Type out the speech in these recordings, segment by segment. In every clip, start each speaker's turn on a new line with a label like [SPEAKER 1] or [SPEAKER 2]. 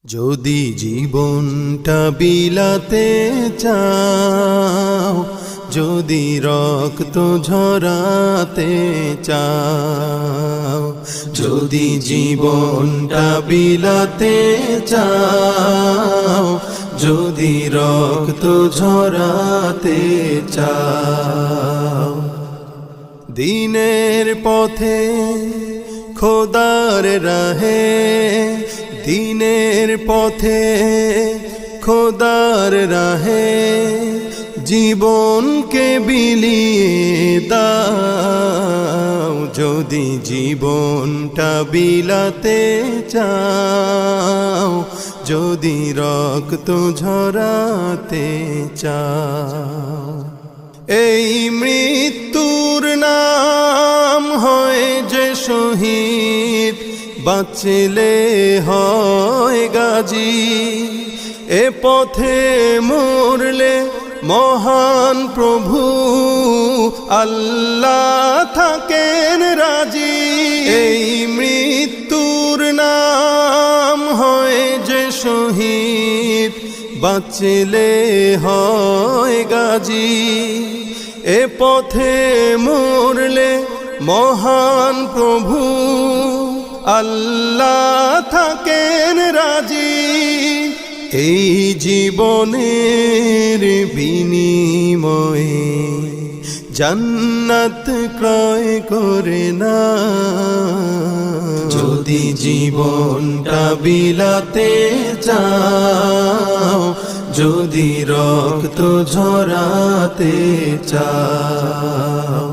[SPEAKER 1] যদি জীবনটা বিলাতে চাও, যদি রক্ত ঝরাতে চাও, যদি জীবনটা বিলাতে চাও, যদি রক্ত ঝরাতে চাও, দিনের পথে খোদার রাহে, দিনের পথে খোদার রাহে জীবনকে বিলিয়ে দাও। যদি জীবনটা বিলাতে চাও, যদি রক্ত ঝরাতে চাও, এই মৃত্যুর নাম হয় যে শহীদ, বাঁচলে হয় গাজী। এ পথে মরলে মহান প্রভু আল্লাহ থাকেন রাজি। এই মৃত্যুর নাম হয় যে শহীদ, বাঁচলে হয় গাজী। এ পথে মরলে মহান প্রভু আল্লাহ থাকেন রাজি। এই জীবনের বিনিময়ে জান্নাত ক্রয় করে না। যদি জীবনটা বিলাতে চাও, যদি রক্ত ঝরাতে চাও,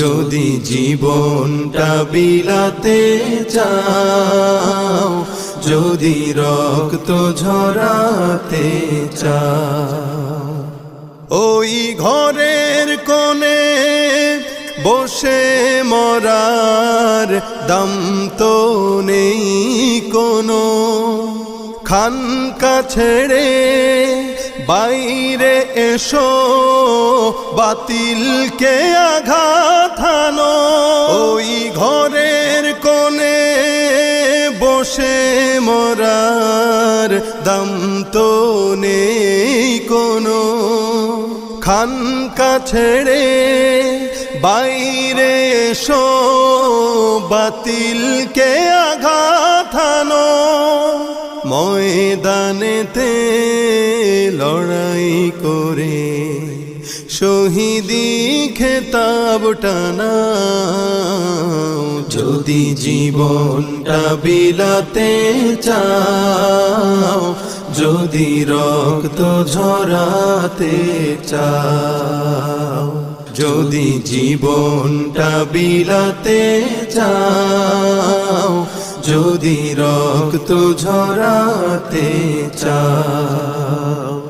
[SPEAKER 1] যদি জীবনটা বিলাতে চাও, যদি রক্ত ঝরাতে চাও, ওই ঘরের কোণে বসে মরার দাম তো নেই কোনো। খানকা ছেড়ে বাইরে এসো, বাতিলকে আঘাত হানো। ওই ঘরের কোণে বসে মরার দাম তো নেই কোনো। খানকা ছেড়ে বাইরে এসো, বাতিলকে আঘাত হানো। ময়দানেতে লড়াই করে শহীদি খেতাব টানাও। যদি জীবনটা বিলাতে চাও, যদি রক্ত ঝরাতে চাও, যদি জীবনটা বিলাতে চাও, যদি রক্ত ঝরাতে চাও।